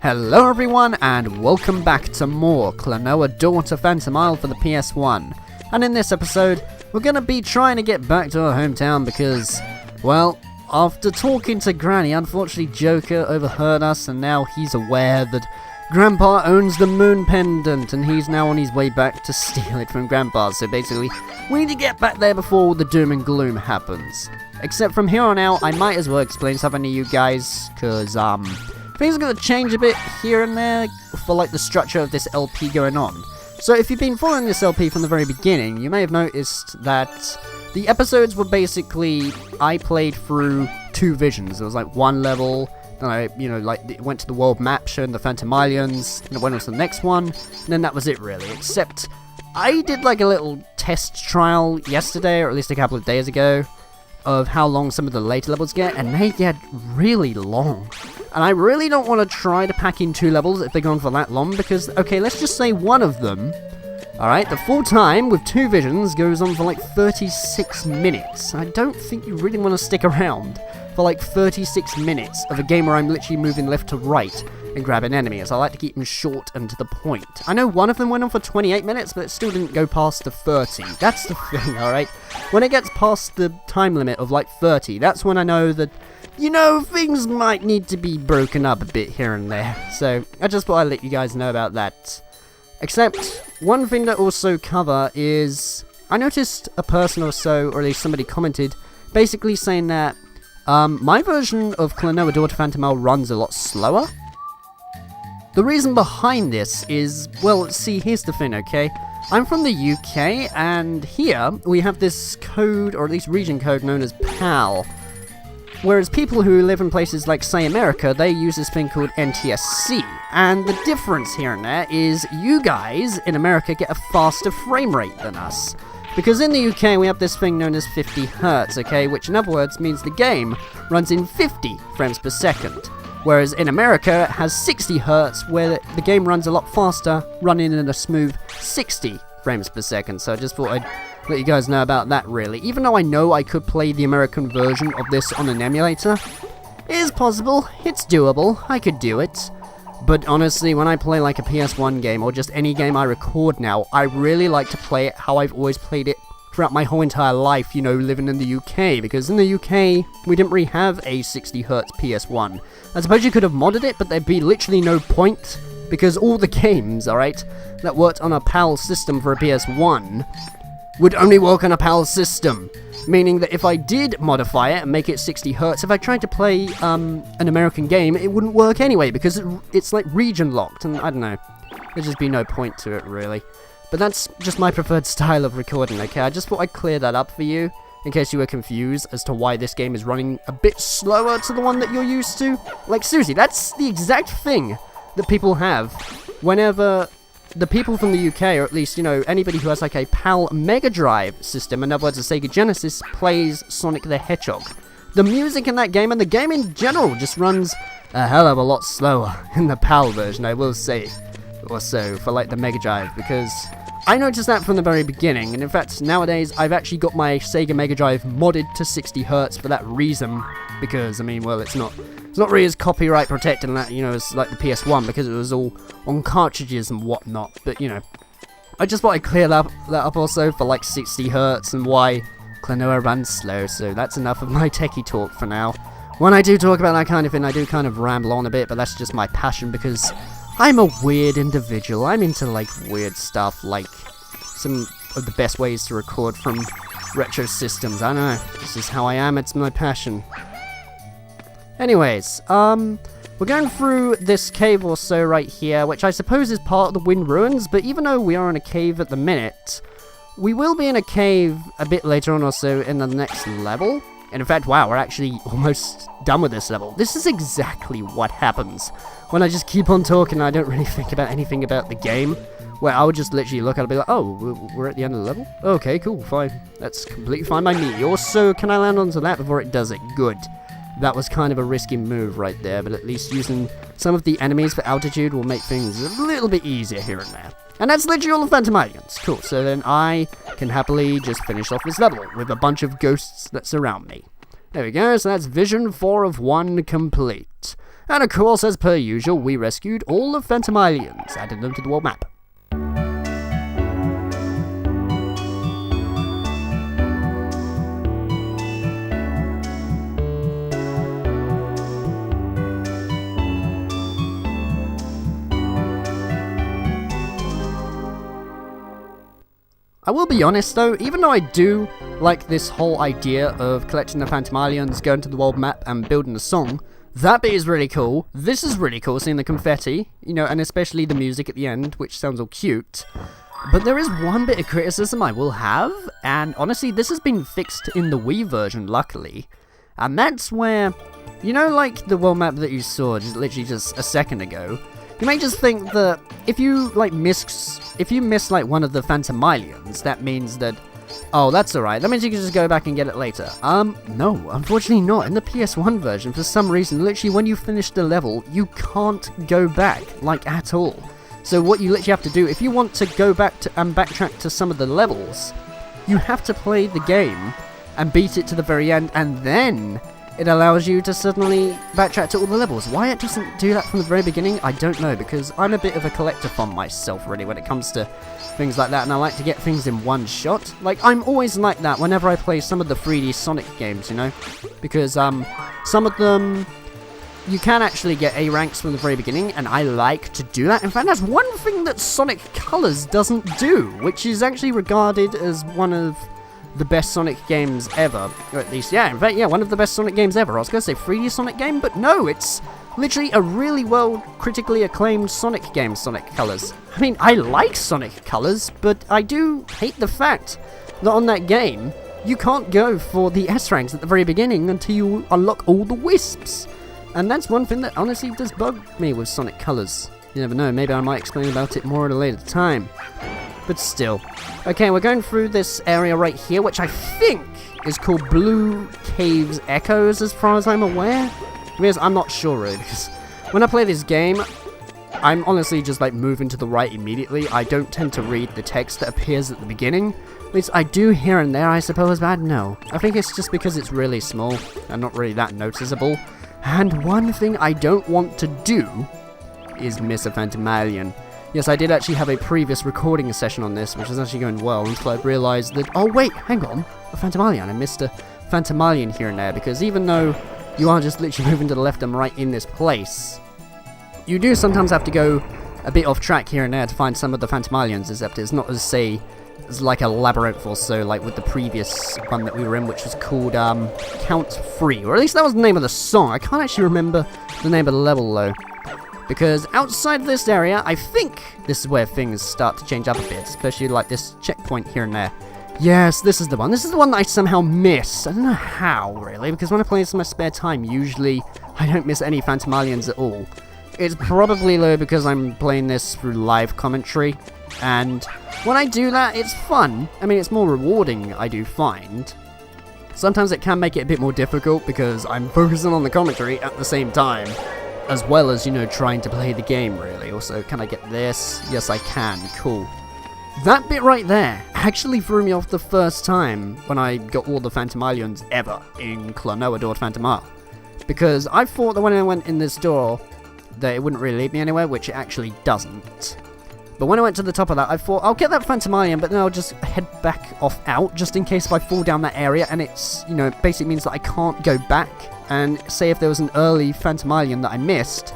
Hello everyone, and welcome back to more Klonoa Daughter Phantomile for the PS1. And in this episode, we're going to be trying to get back to our hometown because, well, after talking to Granny, unfortunately Joker overheard us and now he's aware that Grandpa owns the moon pendant and he's now on his way back to steal it from Grandpa. So basically, we need to get back there before the doom and gloom happens. Except from here on out, I might as well explain something to you guys, because, things are going to change a bit here and there for like the structure of this LP going on. So if you've been following this LP from the very beginning, you may have noticed that the episodes were basically, I played through two visions. There was like one level, then I, it went to the world map showing the Phantomilians, and it went on to the next one, and then that was it really. Except, I did like a little test trial yesterday, or at least a couple of days ago, of how long some of the later levels get, and they get really long. And I really don't want to try to pack in two levels if they're going for that long, because, okay, let's just say one of them, alright, the full time with two visions goes on for like 36 minutes. I don't think you really want to stick around for like 36 minutes of a game where I'm literally moving left to right and grabbing enemies. I like to keep them short and to the point. I know one of them went on for 28 minutes, but it still didn't go past the 30. That's the thing, alright? When it gets past the time limit of like 30, that's when I know that, things might need to be broken up a bit here and there. So, I just thought I'd let you guys know about that. Except, one thing to also cover is, I noticed a person or so, or at least somebody commented, basically saying that, my version of Klonoa Daughter Phantomile runs a lot slower. The reason behind this is, well, see, here's the thing, okay? I'm from the UK, and here we have this code, or at least region code, known as PAL. Whereas people who live in places like, say, America, they use this thing called NTSC. And the difference here and there is you guys in America get a faster frame rate than us. Because in the UK we have this thing known as 50 Hz, okay? Which in other words means the game runs in 50 frames per second. Whereas in America it has 60 Hz, where the game runs a lot faster, running in a smooth 60 frames per second. So I just thought I'd let you guys know about that, really. Even though I know I could play the American version of this on an emulator, it is possible, it's doable, I could do it. But honestly, when I play like a PS1 game, or just any game I record now, I really like to play it how I've always played it throughout my whole entire life, living in the UK. Because in the UK, we didn't really have a 60Hz PS1. I suppose you could have modded it, but there'd be literally no point, because all the games, alright, that worked on a PAL system for a PS1 would only work on a PAL system. Meaning that if I did modify it and make it 60 Hz, if I tried to play an American game, it wouldn't work anyway, because it's like region locked, and I don't know, there'd just be no point to it, really. But that's just my preferred style of recording, okay? I just thought I'd clear that up for you, in case you were confused as to why this game is running a bit slower to the one that you're used to. Like, seriously, that's the exact thing that people have whenever the people from the UK, or at least, anybody who has like a PAL Mega Drive system, in other words a Sega Genesis, plays Sonic the Hedgehog. The music in that game, and the game in general, just runs a hell of a lot slower in the PAL version, I will say. Or so, for like the Mega Drive, because I noticed that from the very beginning, and in fact, nowadays, I've actually got my Sega Mega Drive modded to 60 Hz for that reason, because, it's not really as copyright protected and that, as like the PS1, because it was all on cartridges and whatnot, but, I just thought I'd clear that up also for like 60 Hz and why Klonoa runs slow, so that's enough of my techie talk for now. When I do talk about that kind of thing, I do kind of ramble on a bit, but that's just my passion, because I'm a weird individual. I'm into like weird stuff, like some of the best ways to record from retro systems. I don't know, this is how I am, it's my passion. Anyways, we're going through this cave or so right here, which I suppose is part of the Wind Ruins, but even though we are in a cave at the minute, we will be in a cave a bit later on or so in the next level. And in fact, wow, we're actually almost done with this level. This is exactly what happens when I just keep on talking and I don't really think about anything about the game, where I would just literally look at it and be like, oh, we're at the end of the level? Okay, cool, fine. That's completely fine by me. Also, can I land onto that before it does it? Good. That was kind of a risky move right there, but at least using some of the enemies for altitude will make things a little bit easier here and there. And that's literally all the Phantomilians. Cool, so then I can happily just finish off this level with a bunch of ghosts that surround me. There we go, so that's Vision 4 of 1 complete. And of course, as per usual, we rescued all the Phantomilians, added them to the world map. I will be honest though, even though I do like this whole idea of collecting the Phantomilians, going to the world map and building a song, that bit is really cool. This is really cool, seeing the confetti, you know, and especially the music at the end, which sounds all cute. But there is one bit of criticism I will have, and honestly this has been fixed in the Wii version luckily, and that's where, you know, like the world map that you saw literally just a second ago, you may just think that if you miss like one of the Phantomilians, that means that, oh, that's alright, that means you can just go back and get it later. No, unfortunately not. In the PS1 version, for some reason, literally when you finish the level, you can't go back, like, at all. So what you literally have to do, if you want to go back to and backtrack to some of the levels, you have to play the game and beat it to the very end, and then it allows you to suddenly backtrack to all the levels. Why it doesn't do that from the very beginning, I don't know, because I'm a bit of a collector from myself, really, when it comes to things like that, and I like to get things in one shot. Like, I'm always like that whenever I play some of the 3D Sonic games, you know? Because, some of them, you can actually get A ranks from the very beginning, and I like to do that. In fact, that's one thing that Sonic Colors doesn't do, which is actually regarded as one of the best Sonic games ever, or at least, yeah, in fact, yeah, one of the best Sonic games ever. I was going to say 3D Sonic game, but no, it's literally a really well critically acclaimed Sonic game, Sonic Colors. I mean, I like Sonic Colors, but I do hate the fact that on that game, you can't go for the S ranks at the very beginning until you unlock all the wisps. And that's one thing that honestly does bug me with Sonic Colors. You never know, maybe I might explain about it more at a later time. But still. Okay, we're going through this area right here, which I think is called Blue Caves Echoes, as far as I'm aware. Because I'm not sure, really, because when I play this game, I'm honestly just, like, moving to the right immediately. I don't tend to read the text that appears at the beginning. At least I do here and there, I suppose, but I don't know. I think it's just because it's really small and not really that noticeable. And one thing I don't want to do is miss a Phantomilian. Yes, I did actually have a previous recording session on this, which is actually going well, until I realised that, oh wait, hang on, a Phantomilian. I missed a Phantomilian here and there, because even though you are just literally moving to the left and right in this place, you do sometimes have to go a bit off track here and there to find some of the Phantomilians, except it's not as, say, as like a labyrinth or so, like with the previous one that we were in, which was called Count Free, or at least that was the name of the song. I can't actually remember the name of the level, though. Because outside this area, I think this is where things start to change up a bit, especially like this checkpoint here and there. Yes, this is the one. This is the one that I somehow miss. I don't know how, really, because when I play this in my spare time, usually I don't miss any Phantomilians at all. It's probably, though, because I'm playing this through live commentary, and when I do that, it's fun. I mean, it's more rewarding, I do find. Sometimes it can make it a bit more difficult, because I'm focusing on the commentary at the same time, as well as, you know, trying to play the game, really. Also, can I get this? Yes, I can. Cool. That bit right there actually threw me off the first time when I got all the Phantomilians ever in Klonoa Door Phantomile. Because I thought that when I went in this door, that it wouldn't really lead me anywhere, which it actually doesn't. But when I went to the top of that, I thought, I'll get that Phantomilian, but then I'll just head back off out, just in case if I fall down that area, and it's, you know, it basically means that I can't go back. And say if there was an early Phantomilian that I missed,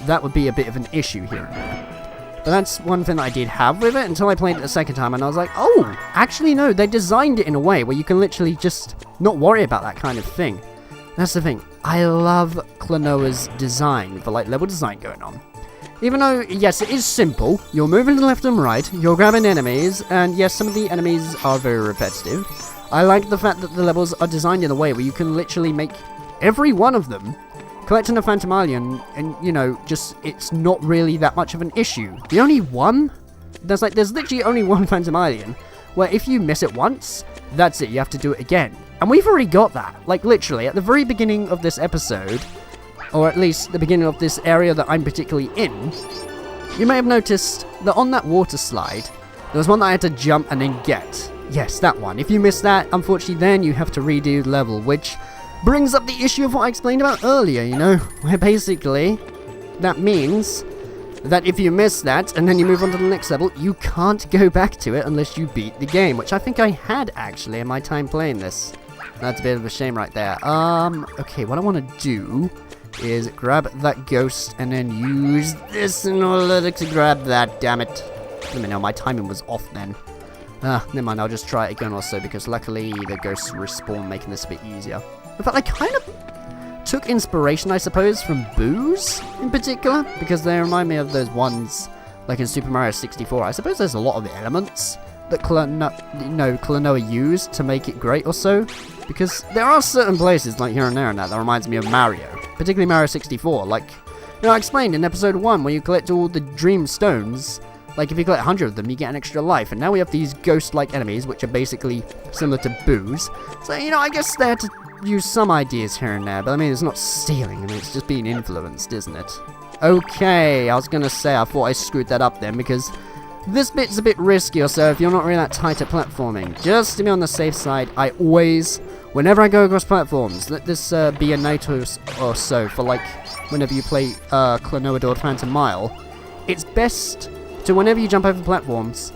that would be a bit of an issue here and there. But that's one thing that I did have with it until I played it the second time, and I was like, oh, actually no, they designed it in a way where you can literally just not worry about that kind of thing. That's the thing. I love Klonoa's design, for like level design going on. Even though, yes, it is simple, you're moving to the left and right, you're grabbing enemies, and yes, some of the enemies are very repetitive. I like the fact that the levels are designed in a way where you can literally make every one of them collecting a Phantomilian, and, you know, just, it's not really that much of an issue. The only one, there's literally only one Phantomilian, where if you miss it once, that's it, you have to do it again. And we've already got that, like literally, at the very beginning of this episode, or at least the beginning of this area that I'm particularly in, you may have noticed that on that water slide, there was one that I had to jump and then get. Yes, that one. If you miss that, unfortunately then you have to redo the level, which brings up the issue of what I explained about earlier, you know, where basically that means that if you miss that and then you move on to the next level, you can't go back to it unless you beat the game, which I think I had actually in my time playing this. That's a bit of a shame right there. Okay, what I want to do is grab that ghost and then use this in order to grab that, damn it. Let me know, my timing was off then. Never mind, I'll just try it again also, because luckily the ghosts respawn, making this a bit easier. In fact, I kind of took inspiration, I suppose, from Boos in particular, because they remind me of those ones like in Super Mario 64. I suppose there's a lot of elements that Klonoa used to make it great or so, because there are certain places like here and there and that reminds me of Mario, particularly Mario 64. Like, you know, I explained in episode 1 where you collect all the dream stones. Like, if you collect 100 of them, you get an extra life. And now we have these ghost-like enemies, which are basically similar to Boos. So, you know, I guess they're to use some ideas here and there. But, I mean, it's not stealing. I mean, it's just being influenced, isn't it? Okay, I was going to say, I thought I screwed that up then, because this bit's a bit risky or so if you're not really that tight at platforming. Just to be on the safe side, I always, whenever I go across platforms, let this be a night or so for, like, whenever you play Klonoa or Phantomile. It's best to, whenever you jump over platforms,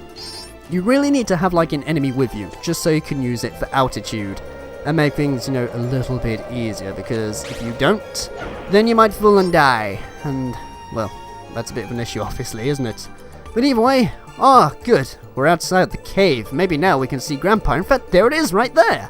you really need to have, like, an enemy with you, just so you can use it for altitude and make things, you know, a little bit easier, because if you don't, then you might fall and die, and, well, that's a bit of an issue, obviously, isn't it? But either way, good, we're outside the cave. Maybe now we can see Grandpa. In fact, there it is, right there!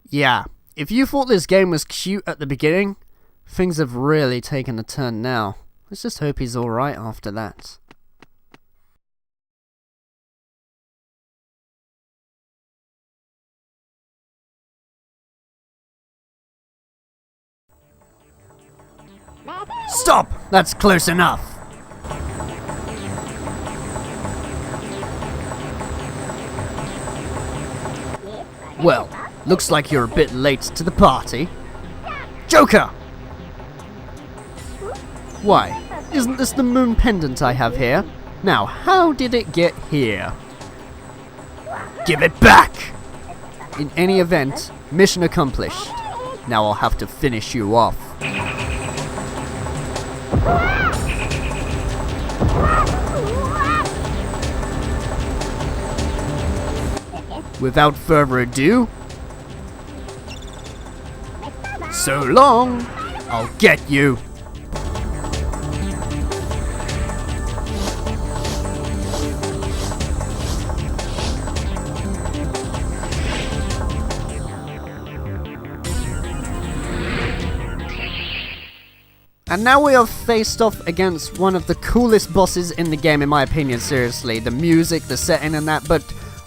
Yeah, if you thought this game was cute at the beginning, things have really taken a turn now. Let's just hope he's alright after that. Stop! That's close enough! Well, looks like you're a bit late to the party. Joker! Why, isn't this the moon pendant I have here? Now, how did it get here? Give it back! In any event, mission accomplished. Now I'll have to finish you off. Without further ado, so long, I'll get you. And now we are faced off against one of the coolest bosses in the game, in my opinion, seriously. The music, the setting and that, but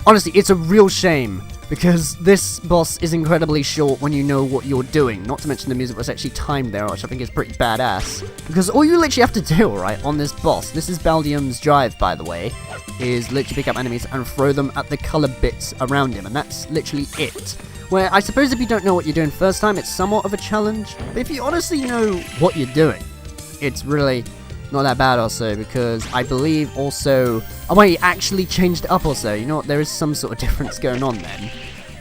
Honestly, it's a real shame, because this boss is incredibly short when you know what you're doing. Not to mention the music was actually timed there, which I think is pretty badass. Because all you literally have to do, right, on this boss, this is Baldium's drive, by the way, is literally pick up enemies and throw them at the color bits around him, and that's literally it. Where I suppose if you don't know what you're doing first time, it's somewhat of a challenge, but if you honestly know what you're doing, it's really not that bad also, because I believe also... Oh wait, he actually changed it up also. You know what, there is some sort of difference going on then.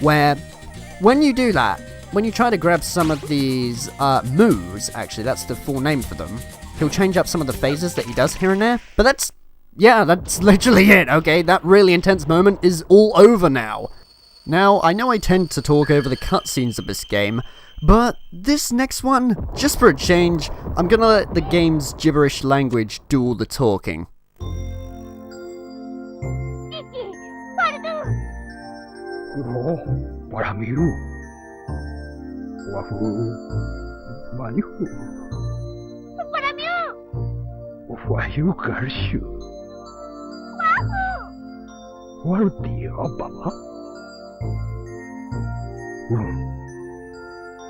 Where, when you do that, when you try to grab some of these moves, actually, that's the full name for them, he'll change up some of the phases that he does here and there. But that's, yeah, that's literally it, okay? That really intense moment is all over now. Now, I know I tend to talk over the cutscenes of this game, but this next one, just for a change, I'm gonna let the game's gibberish language do all the talking.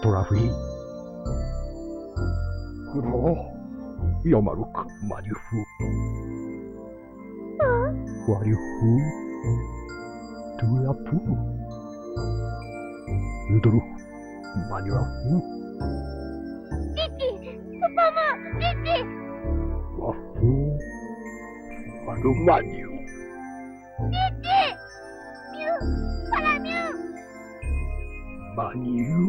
Toravi, Kuro, Yomaruk, Marifu, Warifu, Tulapu, Udru, Mariafu, Wafu, Warumaniu, Maniu.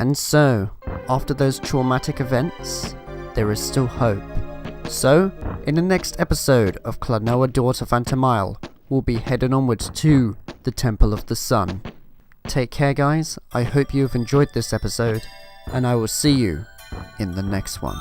And so, after those traumatic events, there is still hope. So, in the next episode of Klonoa Daughter Phantomile, we'll be heading onwards to the Temple of the Sun. Take care guys, I hope you have enjoyed this episode, and I will see you in the next one.